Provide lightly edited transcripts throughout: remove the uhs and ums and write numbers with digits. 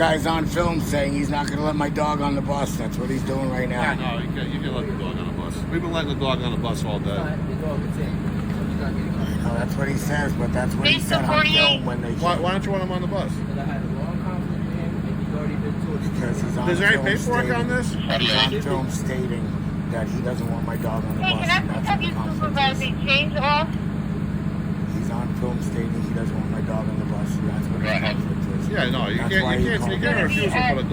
guy's on film saying he's not going to let my dog on the bus. That's what he's doing right now. Yeah, no, you can let the dog on the bus. We've been letting the dog on the bus all day. No, that's what he says, but that's what he said on film when they... Why don't you want him on the bus? Because I had a long conflict with him, and he's already been told. Because he's on Is there any film paperwork stating, on this? He's on film stating that he doesn't want my dog on the bus. Can I please have your supervising chains off? He's on film stating he doesn't want my dog on the bus. That's what his conflict is. Yeah, no, you That's can't why refuse for the dog.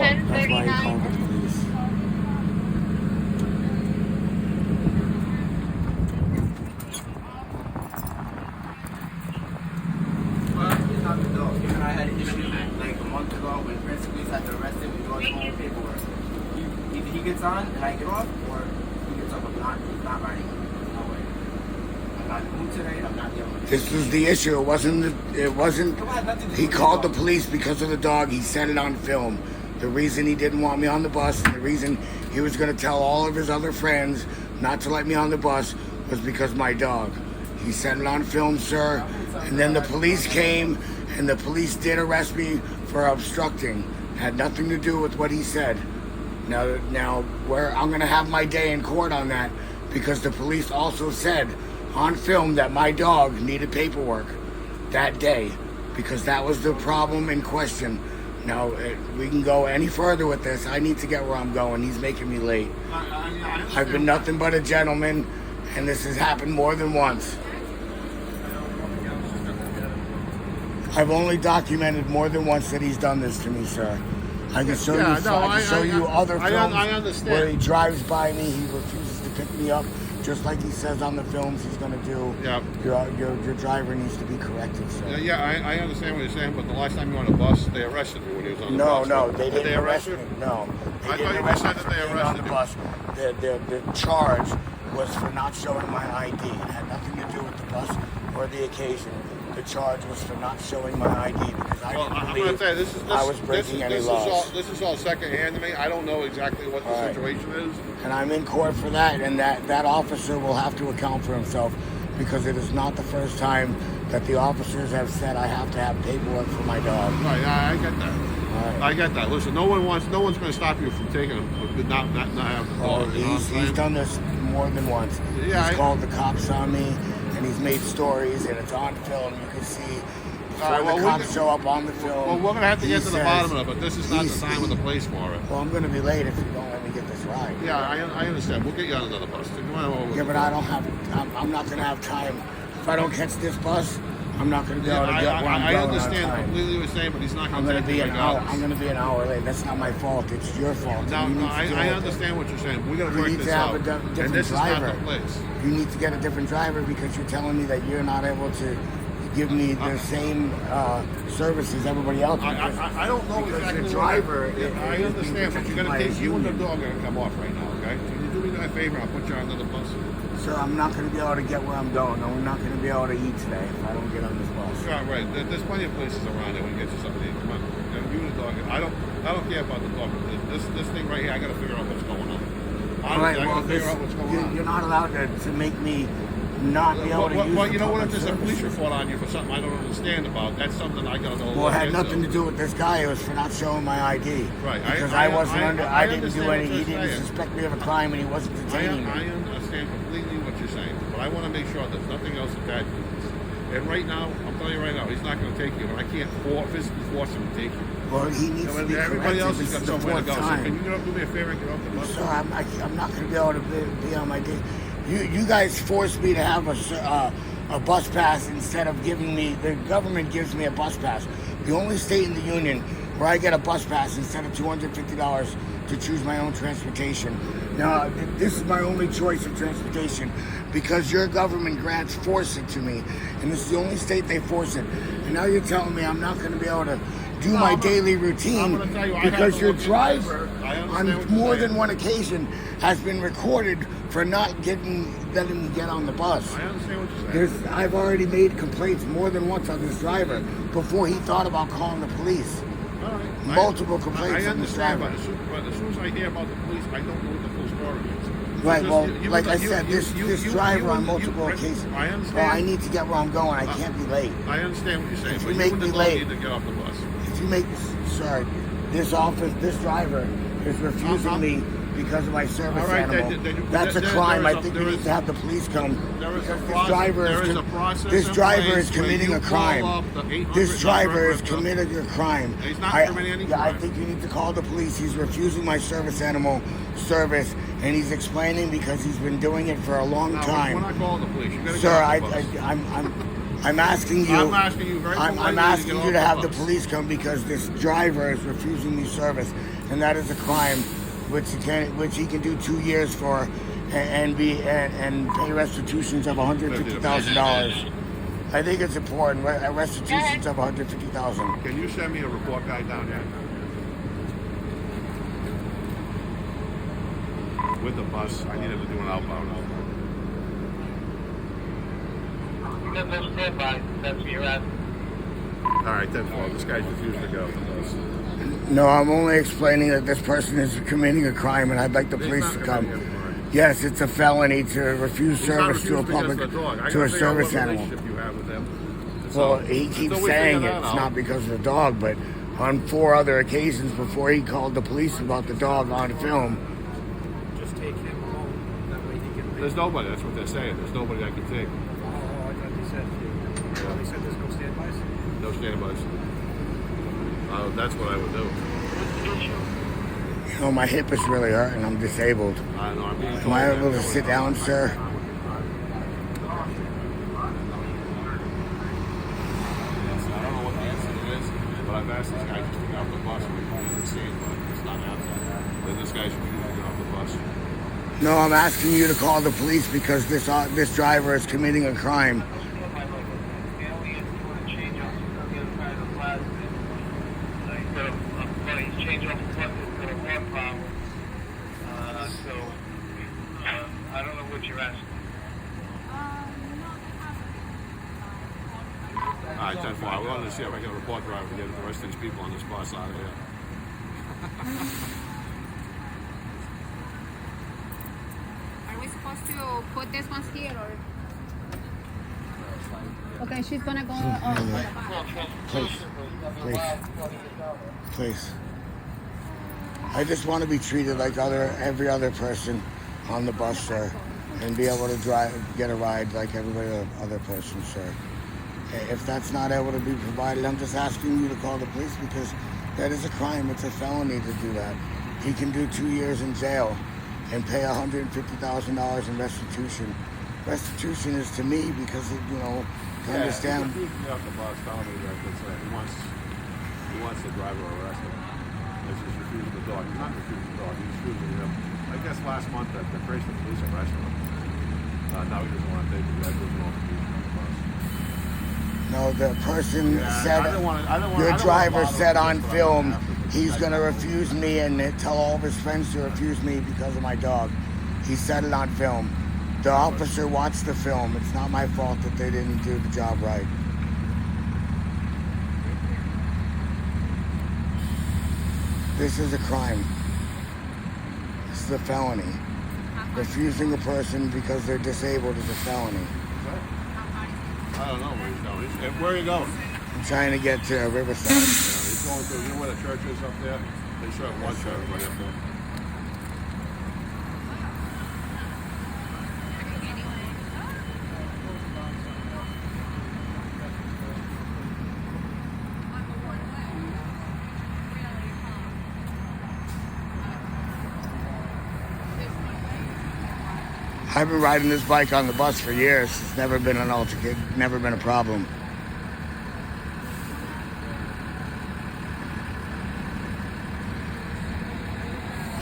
That's why he called the police. Not the dog. Him and I had an issue like a month ago when Prince Police had to arrest him and do his own paperwork. Either he gets on and I get off, or he gets off. I'm not riding. No way. I'm not in the mood today. I'm not dealing with it. This was the issue. It wasn't. He called the police because of the dog. He said it on film. The reason he didn't want me on the bus, and the reason he was going to tell all of his other friends not to let me on the bus, was because my dog. He said it on film, sir. And then the police came, and the police did arrest me for obstructing. Had nothing to do with what he said. Now, where I'm going to have my day in court on that, because the police also said on film that my dog needed paperwork that day, because that was the problem in question. Now, we can go any further with this. I need to get where I'm going. He's making me late. I've been nothing but a gentleman, and this has happened more than once. I've only documented more than once that he's done this to me, sir. I can show you other films I understand. where he drives by me, he refuses to pick me up, just like he says on the films he's going to do. Yeah. Your driver needs to be corrected, sir. Yeah, I understand what you're saying, but the last time you were on the bus, they arrested you when he was on the bus. No, they didn't arrest me. No, I thought you said that they arrested the bus. The charge was for not showing my ID. It had nothing to do with the bus or the occasion. The charge was for not showing my ID because I didn't believe I was breaking any laws. This is all secondhand to me. I don't know exactly what the situation is. And I'm in court for that, and that officer will have to account for himself, because it is not the first time that the officers have said I have to have paperwork for my dog. Right, I get that. Right. I get that. Listen, no one's going to stop you from taking him, not having the dog. He's done this more than once. Yeah, he's called the cops on me, and he's made stories, and it's on film. You can see before the cops show up on the film. Well, we're going to have to get to the bottom of it, but this is not the time or the place for it. Well, I'm going to be late if you don't let me get this ride. Yeah, I understand. We'll get you on another bus. Yeah, but I don't have. I'm not going to have time. If I don't catch this bus, I'm not going to be able to get where I'm going. I understand completely what you're saying, but he's not going to take you regardless. I'm going to be an hour late. That's not my fault. It's your fault. No, I understand what you're saying. We're going to work this out. We need to have a different this driver. Is not the place. You need to get a different driver, because you're telling me that you're not able to give me the same service as everybody else. I don't know exactly. The driver. I understand, but you're going to take you and the dog are going to come off right now. Okay? Can you do me that favor? I'll put you on another bus. Sir, I'm not going to be able to get where I'm going. I'm not going to be able to eat today if I don't get on this bus. Yeah, right. There's plenty of places around there we can get you something to eat. Come on. You and the dog. I don't care about the dog. This thing right here, I got to figure out what's going on. Honestly, I got to figure out what's going on. You're not allowed to make me not be able to use Well, you know what? If there's a service. police report on you for something I don't understand about, that's something I got to know. Well, it had nothing to do with this guy. It was for not showing my ID. Right. Because I didn't do any. He didn't suspect me of a crime, and he wasn't detaining me. I understand completely what you're saying, but I want to make sure there's nothing else that and right now, I'm telling you right now, he's not going to take you, and I can't physically force him to take you. Well, he needs to be everybody else has corrected. got somewhere to go. So Time. can you get up, do me a favor and get off the bus? Sir, I'm not going to be able to be on my day. You guys forced me to have a bus pass instead of giving me. The government gives me a bus pass. The only state in the union where I get a bus pass instead of $250 to choose my own transportation. Now, this is my only choice of transportation, because your government grants force it to me, and this is the only state they force it. And now you're telling me I'm not going to be able to do my daily routine because your driver, on more than one occasion, has been recorded for not letting me get on the bus. I understand what you're saying. I've already made complaints more than once on this driver before he thought about calling the police. All right. Multiple complaints on this driver. But as soon as I hear about the police, I don't know what the full story is. Right, well, like I said, this driver on multiple occasions. I understand. Well, I need to get where I'm going. I can't be late. I understand what you're saying, If but you make you and me the dog late, need to get off the bus. if you make, sorry, this driver is refusing me because of my service All right, animal. That's a crime. I think we need to have the police come. Because this driver is committing a crime. This driver is committing a crime. He's not committing any crime. I think you need to call the police. He's refusing my service animal service, and he's explaining because he's been doing it for a long time. We're not calling the police. You gotta Sir, get off the bus. I'm asking you. I'm asking you very politely I'm asking to get you to off have the the bus. police come because this driver is refusing me service, and that is a crime, which he can do 2 years for, and pay restitutions of $150,000. I think it's important. Restitutions of $150,000. Can you send me a report guy down here? With the bus. I needed to do an outbound. That's your ass. All right, 10-4. This guy's refusing to get off the bus. No, I'm only explaining that this person is committing a crime, and I'd like the police to come. Yes, it's a felony to refuse service to a service animal. Well, he keeps saying it's not because of the dog, but on 4 other occasions before he called the police about the dog on film. Just take him home. That way he can. There's nobody. That's what they're saying. There's nobody I can take. Oh, I thought they said. Well, they said there's no standbys. No standbys. That's what I would do. You know, my hip is really hurting. I'm disabled. I know. I'm being Am I able to sit down, sir? I don't know what the incident is, but I've asked this guy just to get off the bus. We didn't see it, but it's not happening. Then this guy should be able to get off the bus. No, I'm asking you to call the police because this driver is committing a crime. I don't know what you're asking. All right, 10-4. I wanted to see if I can report driver to get the rest of these people on this bus out of here. Are we supposed to put this one here or? Okay, she's gonna go on the bus. Please. I just want to be treated like every other person on the bus, sir, and be able to get a ride like every other person, sir. If that's not able to be provided, I'm just asking you to call the police because that is a crime. It's a felony to do that. He can do 2 years in jail and pay $150,000 in restitution. Restitution is to me because, to understand. He's refusing to get off the bus, telling me that he wants the driver arrested. He's just refusing the dog. He's not refusing the dog. He's refusing him. I guess last month that the Crazy police arrested him. Now he doesn't want to take it. That doesn't want to be on the bus. No, the person said, your don't driver wanna said bother on him, but I film have to. he's going to refuse me and tell all of his friends to refuse me because of my dog. He said it on film. The officer watched the film. It's not my fault that they didn't do the job right. This is a crime. This is a felony. Refusing a person because they're disabled is a felony. I don't know where he's going. Where are you going? I'm trying to get to Riverside. He's going to, you know where the church is up there? They should have one church right up there. I've been riding this bike on the bus for years. It's never been an altercation, never been a problem.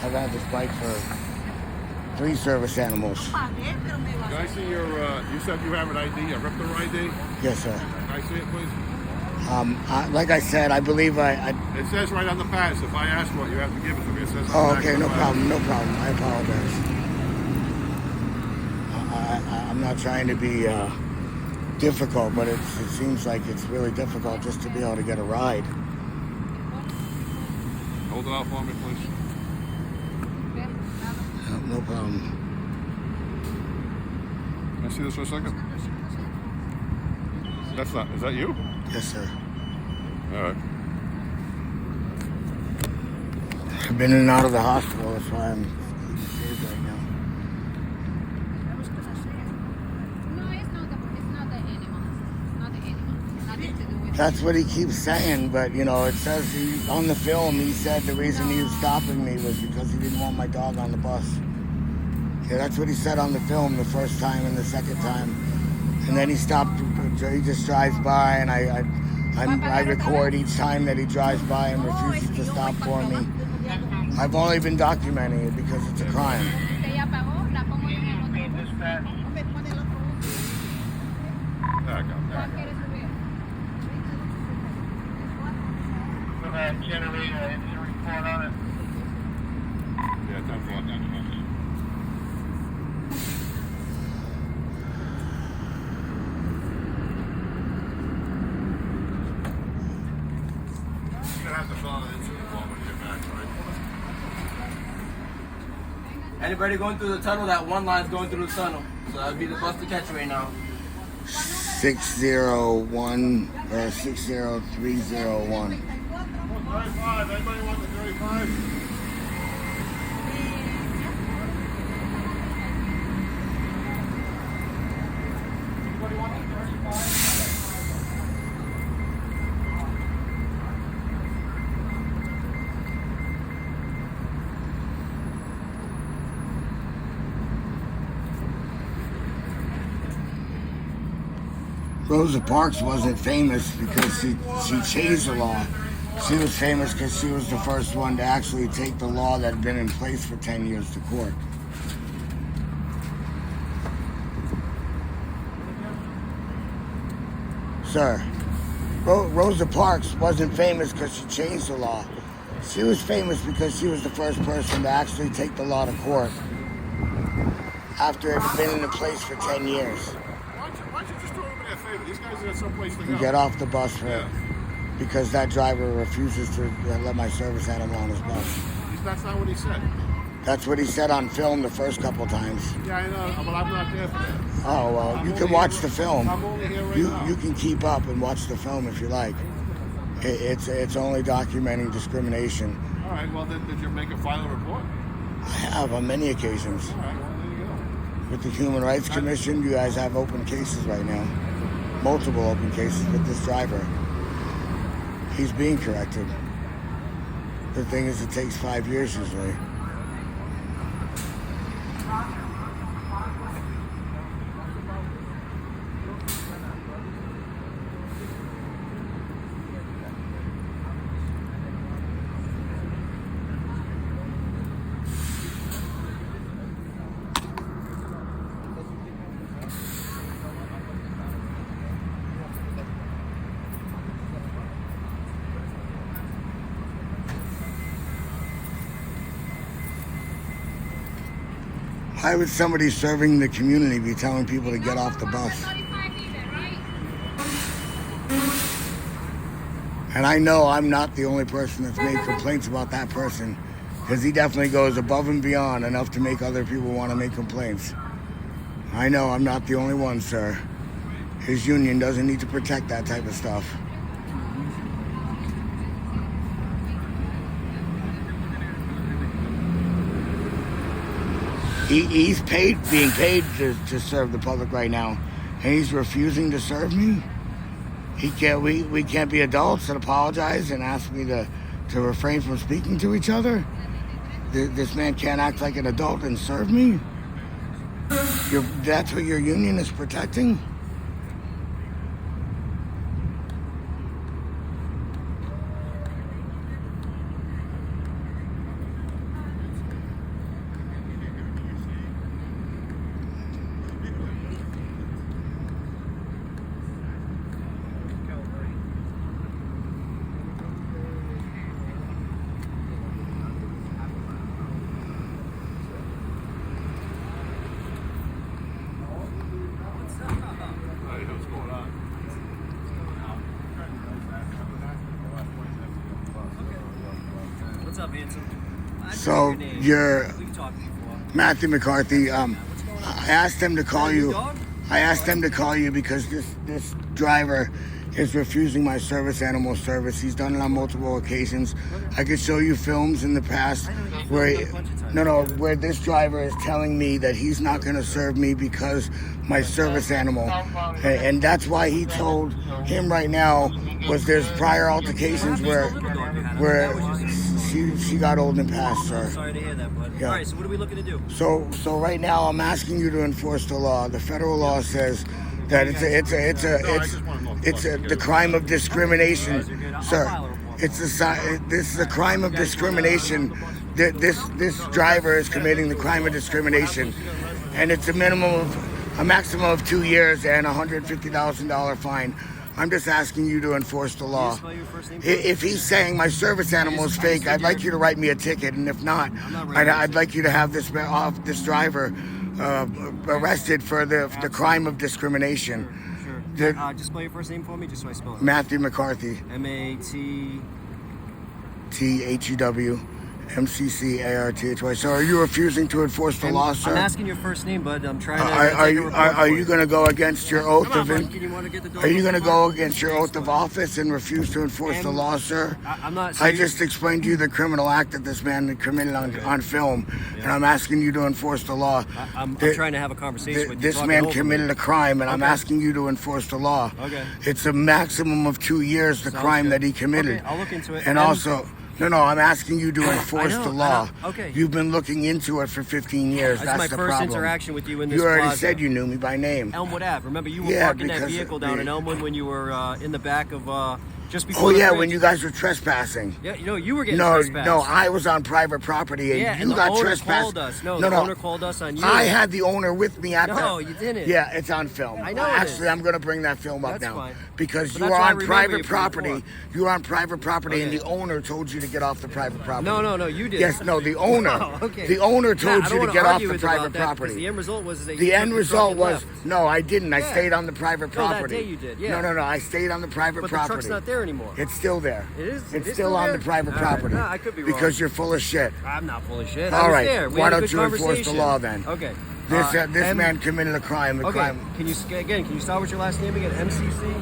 I've had this bike for 3 service animals. Can I see your, you said you have an ID, a RIPTA ID? Yes, sir. Can I see it, please? Like I said, I believe I It says right on the pass, if I ask for it, you have to give it to me. It says on the oh, back okay, of the no pass. problem, no problem. I apologize. I'm not trying to be difficult, but it seems like it's really difficult just to be able to get a ride. Hold it out for me, please. No problem. Can I see this for a second? That's not, is that you? Yes, sir. All right. I've been in and out of the hospital. That's why I'm saved right now. No, it's not the animal. It's not the animal. Nothing to do with That's what he keeps saying, but you know, it says on the film he said the reason he was stopping me was because he didn't want my dog on the bus. Yeah, that's what he said on the film the first time and the second time. And then he stopped, he just drives by and I record each time that he drives by and refuses to stop for me. I've only been documenting it because it's a crime. que ella pagó, la pongo yo en el otro. Dispatch. Ok, pon el otro bus. Back up, ¿Cuál back up. quieres subir? For that generator, any report on it? Yeah, 10-4 down the road. You're gonna have to fill out an incident report when you get back, right? Anybody going through the tunnel, that one line's going through the tunnel. So that'd be the bus to catch right now. 601 or 60301. 35, anybody want the 35? Rosa Parks wasn't famous because she changed the law. She was famous because she was the first one to actually take the law that had been in place for 10 years to court. Sir, Rosa Parks wasn't famous because she changed the law. She was famous because she was the first person to actually take the law to court after it had been in place for 10 years. Why don't you just do everybody a favor? These guys are someplace to You go. get off the bus for Yeah. because that driver refuses to let my service animal on his bus. That's not what he said. That's what he said on film the first couple times. Yeah, I know, but I'm not there for that. Oh, well, I'm you only can watch here- the film. I'm only here right You now. you can keep up and watch the film if you like. It's only documenting discrimination. All right, well, then, did you make a final report? I have on many occasions. All right, well, there you go. With the Human Rights Commission, you guys have open cases right now. Multiple open cases with this driver. He's being corrected. The thing is, it takes 5 years usually. Why would somebody serving the community be telling people to get off the bus? And I know I'm not the only person that's made complaints about that person, because he definitely goes above and beyond enough to make other people want to make complaints. I know I'm not the only one, sir. His union doesn't need to protect that type of stuff. He's being paid to serve the public right now, and he's refusing to serve me. He can't. We can't be adults and apologize and ask me to refrain from speaking to each other. This man can't act like an adult and serve me. That's what your union is protecting. Hey, what's going on? What's up, handsome? So you're We talked before. Matthew McCarthy. I asked him to call you. Dog? I asked them to call you because this driver is refusing my service animal service. He's done it on multiple occasions. I could show you films in the past where where this driver is telling me that he's not going to serve me because my service animal, and that's why he told him right now was there's prior altercations where she got old and passed, sir. Sorry to hear that, bud. Yeah. All right, so what are we looking to do? So right now I'm asking you to enforce the law. The federal law says that it's the crime of discrimination, sir. This is a crime of discrimination. This driver is committing the crime of discrimination, and it's a maximum of 2 years and a $150,000 fine. I'm just asking you to enforce the law. If he's saying my service animal is fake, I'd like you to write me a ticket, and if not, I'd like you to have this driver arrested for the crime of discrimination. Sure. Just spell your first name for me, just so I spell it. Matthew McCarthy. MATTHEW. MCCARTHY. So are you refusing to enforce the law, sir? I'm asking your first name, bud. I'm trying to. Are you going to go against your oath of? Are you going to go against your oath of office and refuse to enforce the law, sir? I'm not. I just explained to you the criminal act that this man committed on film, and I'm asking you to enforce the law. I'm trying to have a conversation with you. This man committed a crime, and I'm asking you to enforce the law. Okay. It's a maximum of 2 years. The crime that he committed. Okay, I'll look into it. And also. No, I'm asking you to enforce the law. Okay. You've been looking into it for 15 years. That's my the first problem. interaction with you in this You already plaza. said you knew me by name. Elmwood Ave. Remember, you were parking that vehicle down in Elmwood when you were in the back of just before. Oh the yeah, bridge. when you guys were trespassing. Yeah, you were getting trespassed. No, I was on private property and yeah, you and the got owner trespassed. called us. No, the owner called us on you. I had the owner with me at No, you didn't. Yeah, it's on film. I know. Actually, I'm going to bring that film up That's now fine. because But you that's were why I on remember private you from property. before. You were on private property, and Okay. the owner told you to get off the private property. No, you did. Yes, no, the owner. Oh, okay. The owner told I you don't to wanna get off argue the with you about private that, 'cause property. The end result was that The end result was left. no, I didn't. I Yeah. stayed on the private No, that property. day you did, yeah. No, I stayed on the private But property. the truck's not there anymore. It's still there. It is? It's It is still still on there? the private All right. property. No, I could be wrong. Because you're full of shit. I'm not full of shit. All I was right. there. We Why had a don't good you enforce the conversation. law then? Okay. This man committed a crime. Okay. Can you start with your last name again? MCC?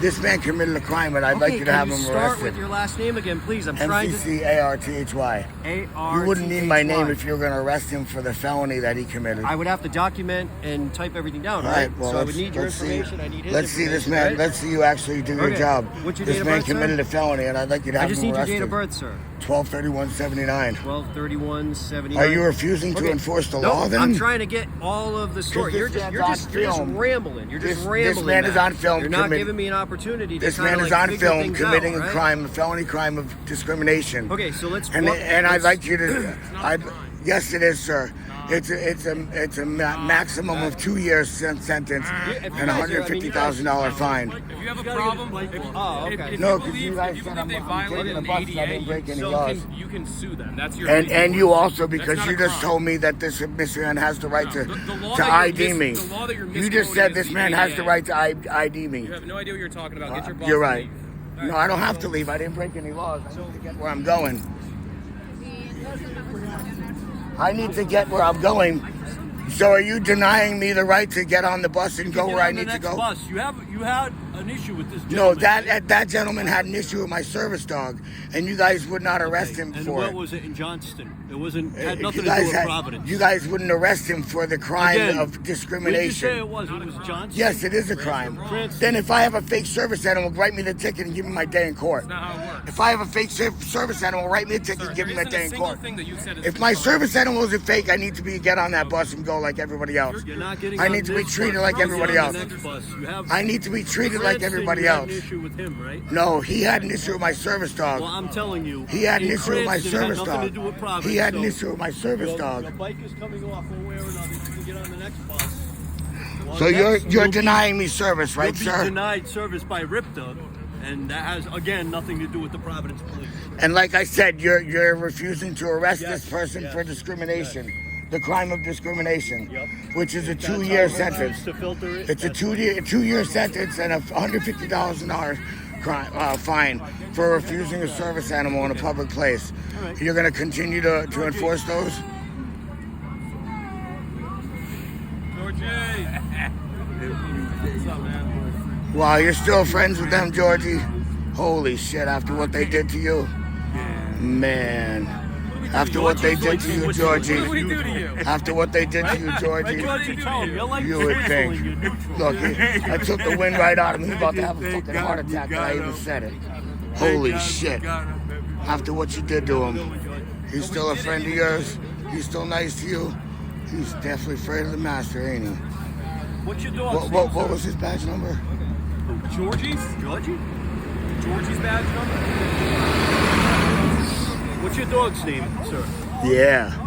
This man committed a crime, and I'd like you to have him start arrested. with your last name again, please? I'm trying to. MCCARTHY. A-R-T-H-Y. You wouldn't need my name if you were going to arrest him for the felony that he committed. I would have to document and type everything down, All right? right, well, so I would need your let's information. See. I need his Let's see this man. information, right? Let's see you actually do your Okay. job. What's your this date of man birth, sir? committed a felony, and I'd like you to I have just him need your arrested. date of birth, sir. 12/31/79. 12/31/79. Are you refusing to enforce the law then? I'm trying to get all of the story. This You're just film. rambling. You're just This rambling. man is Matt. on film You're not commit- giving me an opportunity to This kinda man is like on figure film things committing out, a right? crime, a felony crime of discrimination. Okay, so let's. And I'd let's- like you to. Yes, it is, sir. It's a maximum of 2 years sentence if you and a guys are- $150,000 fine. If you have a problem, Oh, okay. if No, you 'cause believe, you guys if you said believe they I'm violated taking an the bus and I ADA, didn't break any so laws. you can sue them. That's your And you also, That's because not you a just crime. told me that this man has the right No, to the law to that ID you're me. the law that you're You just said misquoting this is man the has the ADA. right to ID me. You have no idea what you're talking about. Get your boss You're to right. leave. No, I don't have to leave. I didn't break any laws. I need to get where I'm going. I need to get where I'm going. So are you denying me the right to get on the bus and go where I need to go? Bus. You had an issue with this No, gentleman. that gentleman had an issue with my service dog, and you guys would not arrest him and for what it. was it in Johnston? It wasn't had You nothing to guys do with Providence. you guys wouldn't arrest him for the crime Again, of What did you say discrimination. it was? It was Johnston. Yes, it is a crime. Transfer. Then if I have a fake service animal, write me the ticket and give me my day in court. That's not how it works. If I have a fake service animal, write me a ticket and give me There my isn't day a in single court. thing that you said is If my wrong. service animal isn't fake, I need to get on that bus and go like everybody else. You're not getting I on need to be this treated bus. like You're everybody on else. the next bus. You have I need to be treated like Cranston, everybody you had else. An issue with him, right? No, he had an issue with my service dog. Well, I'm telling you, He had an in issue with my Cranston, service had nothing dog. to do with Providence. He had an so issue with my service your, dog. Your bike is coming off one way or another. You can get on the next bus. Well, So you're you'll be- denying me service, right, You'll be sir? denied service by RIPTA, and that has again nothing to do with the Providence Police. And like I said, you're refusing to arrest Yes, this person yes, for discrimination, the crime of discrimination, Yep. which is a That's how 2-year it works, sentence. to filter it. It's a That's- 2-year sentence and a $150,000 fine for refusing a service animal in a public place. All right. You're going to continue to enforce those? Georgie. Wow, you're still friends with them, Georgie? Holy shit, after what they did to you? Man. After what they did to you, Georgie. What do we do to you? After what they did to you, Georgie. You would think. Look, I took the wind right out of him. He's about to have a fucking heart attack and I even said it. Holy shit. After what you did to him. He's still a friend of yours? He's still nice to you? He's definitely afraid of the master, ain't he? What's your dog's What was his badge number? Georgie's? Georgie? Georgie's badge number? What's your dog's name, sir? Yeah.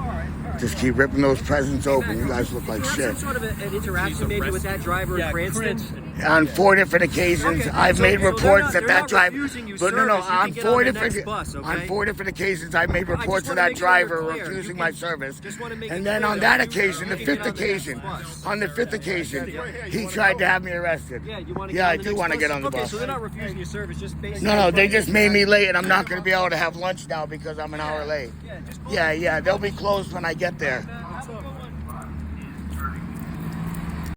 Just keep ripping those presents open. You guys look like shit. Some sort of an interaction maybe with that driver in Cranston? On 4 different occasions, Okay, I've so- made so reports they're that not that driver. refusing you But no, service. You on can get 4 on the different next bus, okay? on 4 different occasions, I've made I just reports to wanna that make sure we're driver clear. refusing You my can- service. just wanna make And it then clear on that that you occasion, the can 5th get on the next occasion, bus. on the 5th occasion, he tried to have me arrested. Yeah, you want to Yeah, get I on the do next want to bus? get on the Okay, bus. so they're not refusing your service, just basically. No, they just made me late, and I'm not going to be able to have lunch now because I'm an hour late. Yeah, just Yeah, they'll be closed when I get there.